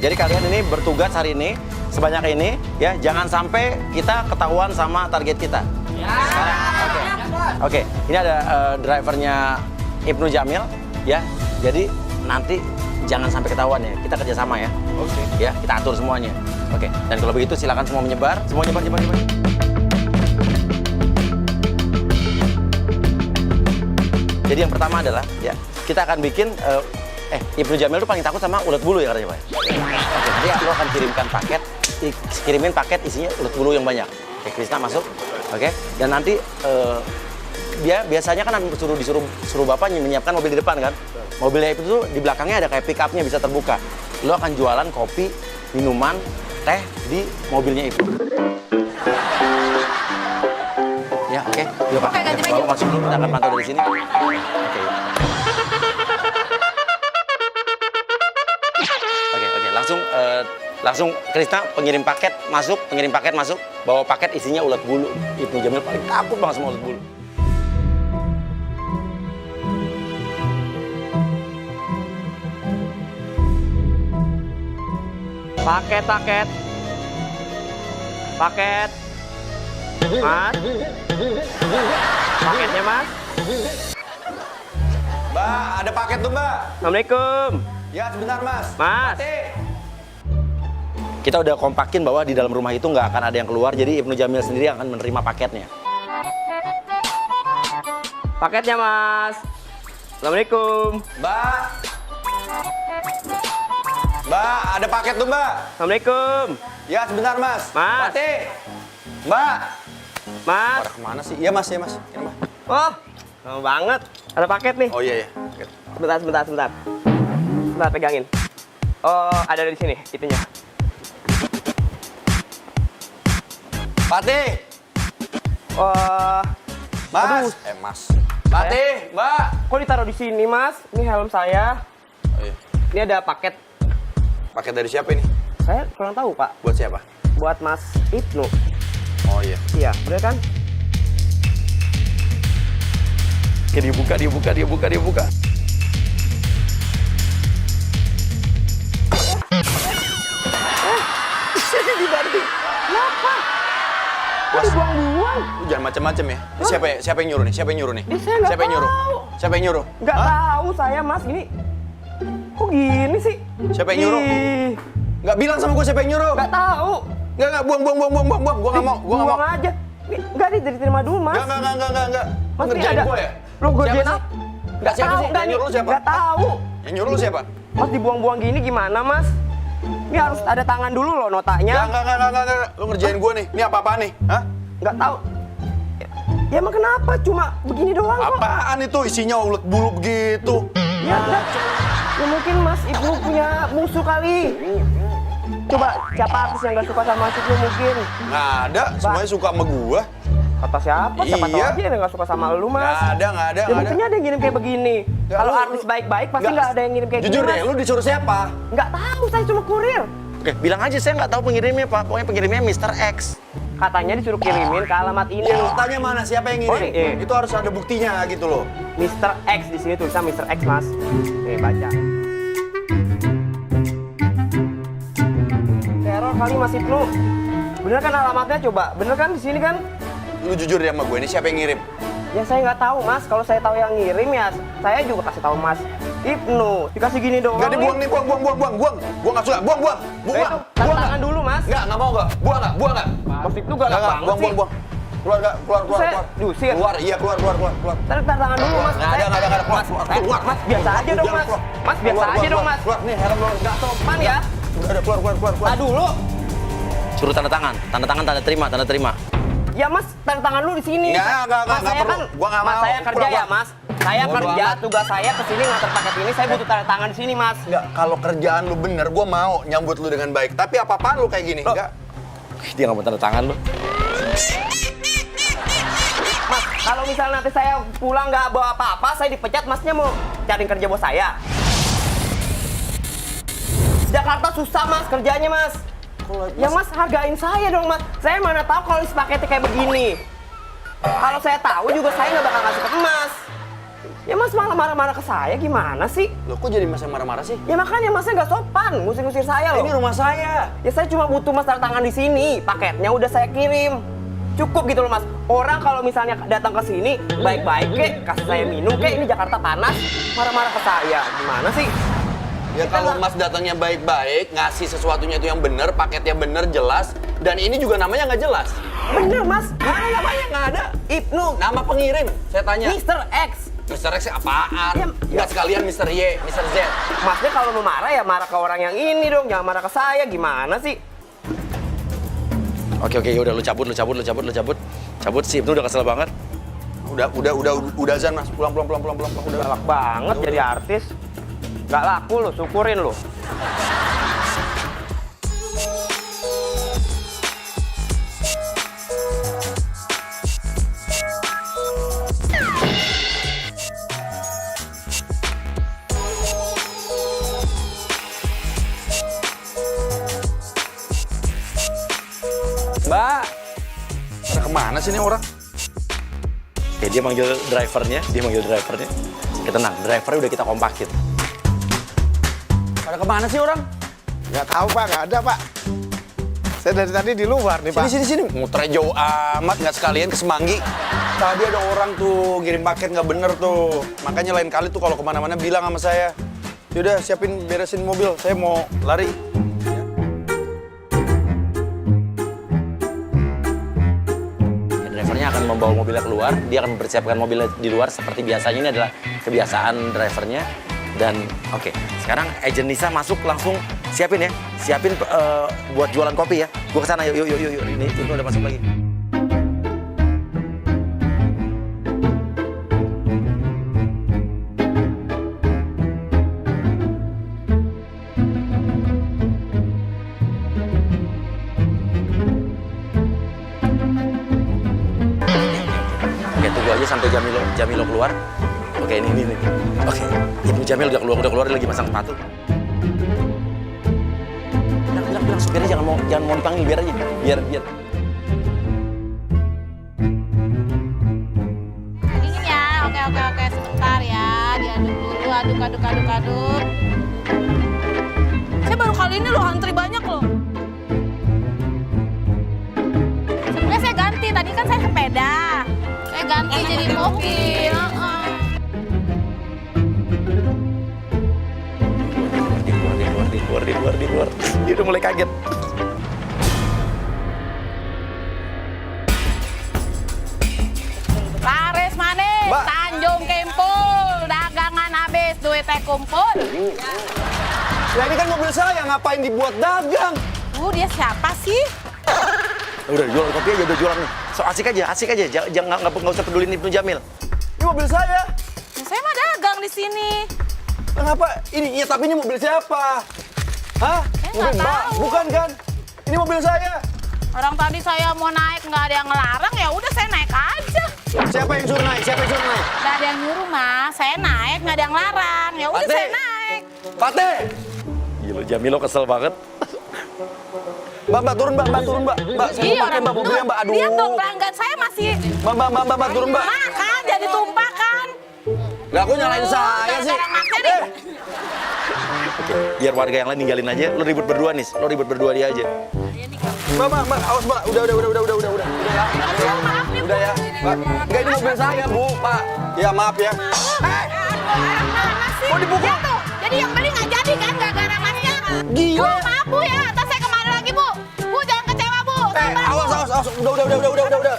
jadi kalian ini bertugas hari ini sebanyak ini ya, jangan sampai kita ketahuan sama target kita. Ya. Oke. Ini ada drivernya Ibnu Jamil ya. Jadi nanti jangan sampai ketahuan ya. Kita kerjasama ya. Oke. Ya, kita atur semuanya. Oke. Dan kalau begitu silakan semua menyebar. Semua nyebar. Jadi yang pertama adalah ya, kita akan bikin Ibnu Jamil tuh paling takut sama ulet bulu ya katanya Pak. Oke, nanti aku akan kirimin paket isinya ulet bulu yang banyak. Oke, Krisna masuk. Oke. Dan nanti dia biasanya kan disuruh bapaknya menyiapkan mobil di depan kan. Mobilnya itu tuh di belakangnya ada kayak pick up-nya bisa terbuka. Lo akan jualan kopi, minuman, teh di mobilnya itu. Ya, oke. Yuk Pak. Bawa masuk dulu, kita akan pantau dari sini. Oke. Langsung Krisna pengirim paket masuk, bawa paket isinya ulet bulu. Ibnu Jamil paling takut banget sama ulet bulu. Paket. Mas. Paketnya, Mas. Mbak, ada paket tuh, Mbak. Assalamualaikum. Ya, sebentar, Mas. Mas. Kita udah kompakin bahwa di dalam rumah itu nggak akan ada yang keluar, jadi Ibnu Jamil sendiri akan menerima paketnya. Paketnya, Mas. Assalamualaikum. Mbak, ada paket tuh, Mbak. Assalamualaikum. Ya, sebentar, Mas. Mas. Mbak. Mas. Pada kemana sih? Iya, Mas. Ini, Mbak. Oh, lama banget. Ada paket nih. Oh, iya. Sebentar. Sebentar, pegangin. Oh, ada di sini, itunya. Fatih. Mas. Aduh. Mas. Fatih, Mbak. Kok ditaruh di sini, Mas? Ini helm saya. Oh, iya. Ini ada paket. Paket dari siapa ini? Saya kurang tahu, Pak. Buat siapa? Buat Mas Ibnu. Oh, iya. Iya, bener kan? Oke, dibuka. Ini dibanting. Kenapa? Kok dibuang-buang? Lu jangan macam-macam ya. Ini siapa yang nyuruh nih? Siapa yang nyuruh nih? Saya nggak tahu. Siapa yang nyuruh? Nggak tahu saya, Mas. Ini kok gini sih? Siapa yang nyuruh? Ih, Nggak bilang sama gue siapa yang nyuruh. nggak tahu. Nggak, buang. Gue nggak mau. Buang aja. Nggak diterima dulu, Mas. Nggak. Mas, ini Ngerjain ada. gue ya? Lo gue Siapa sih? Nggak Siapa tahu. sih? Yang nyuruh lu siapa? Nggak tahu. Yang nyuruh lu siapa? Mas dibuang-buang gini gimana, Mas? Ini harus ada tangan dulu loh notanya. Nggak. Lu ngerjain gue nih. Ini apa-apaan nih? Hah? Nggak tahu. Ya emang kenapa? Cuma begini doang kok. Apaan itu? Isinya ulet bulu begitu. Ya enggak. Ya mungkin Mas Ibnu punya musuh kali. Coba siapa artis yang nggak suka sama Mas Ibnu mungkin? Nggak ada. Semuanya suka sama gue. Kata siapa? Siapa tahu Iya. aja yang nggak suka sama lu, Mas. Nggak ada. Ya buktinya ada yang ngirim kayak begini. Ya, Kalau lu- artis baik-baik pasti nggak ada yang ngirim kayak Jujur gini, deh, Mas. lu disuruh siapa? Nggak tahu, saya cuma kurir. Oke, bilang aja saya nggak tahu pengirimnya Pak. Pokoknya pengirimnya Mr. X. Katanya disuruh kirimin ke alamat ini. Ya, tanya mana siapa yang Oh, ngirim? iya. Itu harus ada buktinya gitu loh. Mr. X di sini tulisan Mr. X, Mas. Nih, baca. Teror kali Mas Ibnu. Bener kan alamatnya coba? Bener kan di sini kan? Lu jujur deh sama gue, ini siapa yang ngirim? Ya saya nggak tahu, Mas. Kalau saya tahu yang ngirim ya saya juga kasih tahu Mas Ibnu. Dikasih gini doang. Nggak dibuang nih, buang. Gua nggak suka, buang. Itu tanda tangan dulu, Mas. Nggak mau nggak? Buang nggak? Mas Ibnu galak banget sih. Buang. Keluar nggak? Keluar. Saya diusir. Keluar, iya keluar. Tanda tangan dulu, Mas. Nggak ada. Keluar. Mas biasa aja dong, Mas. Mas biasa aja dong, Mas. Keluar, nih helm lu. Nggak Sopan ya. Udah ada, keluar. Ah dulu. Suruh tanda tangan, tanda terima. Ya Mas, tanda tangan lu di sini. Nggak Mas, saya perlu. kan, Gua nggak Mas mau. saya kerja Pulang, ya, Mas. Saya Bodo kerja, amat. tugas saya kesini nganter paket ini, saya butuh tanda tangan di sini, Mas. Nggak, kalau kerjaan lu bener, gua mau nyambut lu dengan baik. Tapi apa-apaan lu kayak gini? Loh. Nggak. Dia nggak mau tanda tangan lu. Mas, kalau misalnya nanti saya pulang nggak bawa apa-apa, saya dipecat, Masnya mau cari kerja bos saya. Jakarta susah, Mas, kerjanya, Mas. Ya, Mas, hargain saya dong, Mas. Saya mana tahu kalau isi paketnya kayak begini. Kalau saya tahu juga saya nggak bakal ngasih ke Mas. Ya Mas malah marah-marah ke saya gimana sih? Loh, kok jadi Mas yang marah-marah sih? Ya makanya Masnya nggak sopan, ngusir-ngusir saya loh. Ini rumah saya. Ya saya cuma butuh Mas tanda tangan di sini, paketnya udah saya kirim. Cukup gitu loh Mas. Orang kalau misalnya datang ke sini baik-baik kek, kasih saya minum kek, ini Jakarta panas, marah-marah ke saya. Gimana sih? Ya kalau Mas datangnya baik-baik, ngasih sesuatunya itu yang bener, paketnya bener, jelas, dan ini juga namanya nggak jelas. Bener Mas, Mana namanya nggak ada? Ibnu, Nama pengirim, saya tanya. Mr. X. Mr. X apaan? Ya, Nggak sekalian Mr. Y, Mr. Z. Masnya kalau mau marah ya marah ke orang yang ini dong, jangan marah ke saya. Gimana sih? Oke, udah lu cabut. Cabut si Ibnu udah kesel banget. Udah Zan Mas, pulang. Udah. Galak banget jadi artis. Gak laku lo, syukurin lo. Mbak, pada kemana sih ini orang? Oke, dia manggil drivernya. Kita tenang, drivernya udah kita kompakin. Pada kemana sih orang? Nggak tahu Pak, nggak ada Pak. Saya dari tadi di luar nih Pak. Sini. Muternya jauh amat, nggak sekalian ke Semanggi. Tadi ada orang tuh ngirim paket nggak bener tuh. Makanya lain kali tuh kalau kemana-mana bilang sama saya. Yaudah siapin beresin mobil, saya mau lari. Ya, drivernya akan membawa mobilnya keluar, dia akan mempersiapkan mobilnya di luar seperti biasanya. Ini adalah kebiasaan drivernya. Dan oke, sekarang agent Nisa masuk langsung siapin buat jualan kopi ya. Gua kesana yuk. Ini udah masuk lagi. Oke, tunggu aja sampai Jamilo keluar. Oke, ini. Oke, Ibnu Jamil udah keluar dia lagi masang sepatu. Bilang supirnya jangan mau dipanggil, biar aja. Biar. Dingin ya, oke, sebentar ya. Diaduk dulu, aduk. Saya baru kali ini loh, antri banyak loh. Sebenarnya saya ganti, tadi kan saya sepeda. Saya ganti jadi mobil. Di luar. Dia udah mulai kaget. Laris manis, Mbak. Tanjung Kimpul, dagangan habis, duitnya kumpul. Ya ini kan mobil saya, ngapain dibuat dagang? Dia siapa sih? Udah jual kopi aja, udah jualan nih. So asik aja. Jangan nggak usah pedulin Ibnu Jamil. Ini mobil saya. Saya mah dagang di sini. Kenapa? Ini, tapi ini mobil siapa? Hah? Saya Mobil nggak Mbak? tahu. Bukan kan? Ini mobil saya. Orang tadi saya mau naik, nggak ada yang ngelarang, ya udah saya naik aja. Siapa yang suruh naik? Nggak ada yang nyuruh mas, saya naik, nggak ada yang larang. Ya udah Pate. saya naik. Pate! Gila, Jamilo kesel banget. Mbak, turun Mbak. Mbak, saya mau pakai Mbak mobilnya Mbak. Aduh. Lihat dong pelanggan saya masih Mbak, turun Mbak. makan, jadi tumpah kan. Lah, aku nyalain saya sih. Gara-gara masnya nih. Oke, biar warga yang lain ninggalin aja. Lo ribut berdua nih. Lo ribut berdua dia aja. Mbak, awas Mbak. Udah ya. Udah ya. Mbak, enggak ini mobil saya, Bu, Pak. Ya, maaf ya. Mau dipukul? Ya tuh, jadi yang beli nggak jadi kan gara-gara masnya. Gila. Bu, maaf Bu ya, atas saya kemana lagi Bu? Bu jangan kecewa Bu. Sabar, Bu. Awas. Udah.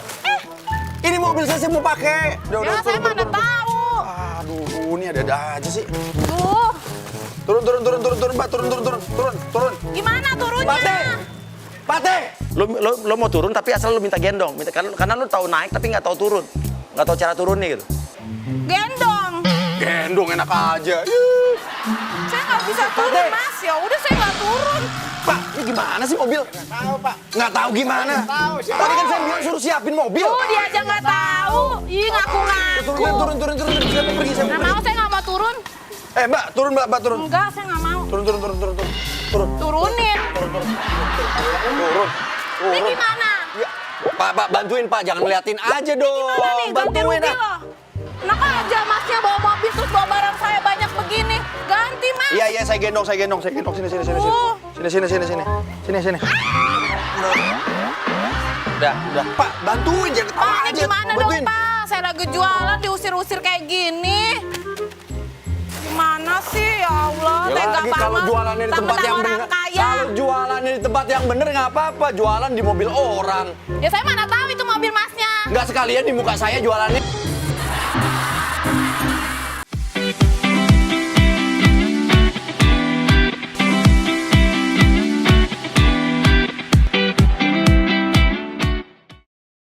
Ini mobil saya mau pakai. Ya saya mana tahu. Aduh, ini ada aja sih. Tuh, Turun, Mbak. Turun. gimana turunnya? Pate! Lo mau turun tapi asal lo minta gendong. Karena lo tahu naik tapi nggak tahu turun. Nggak tahu cara turunnya gitu. Gendong. Gendong enak aja. Saya nggak bisa turun Mas, ya udah saya nggak turun. Pak, ini gimana sih mobil? Nggak tahu Pak. Nggak tahu gimana? Tahu, siapa? Tadi kan saya bilang suruh siapin mobil. Dia aja nggak tahu. Ih ngaku-ngaku. Turun. Siapa pergi? Nggak mau, saya nggak mau turun. Mbak, turun Mbak, turun. Enggak, saya nggak mau. Turun. Turunin. Ini gimana? Ya, Pak, bantuin Pak, jangan ngeliatin aja dong. Gimana nih, ganti Bantuin rugi ah. loh. Enak aja masnya bawa mobil terus bawa barang saya banyak begini. Ganti mas. Iya, saya gendong. Sini. Sini. Udah. Pak, bantuin jangan ketawa Pak, ini aja. gimana dong Pak? Saya lagi jualan diusir-usir kayak gini. Gimana sih? Ya Allah, Ya tega lagi kalau banget. jualannya di tempat yang Mentang-mentang bener. orang kaya. Kalau jualannya di tempat yang bener nggak apa-apa. Jualan di mobil orang. Ya saya mana tahu itu mobil masnya. Nggak sekalian di muka saya jualannya.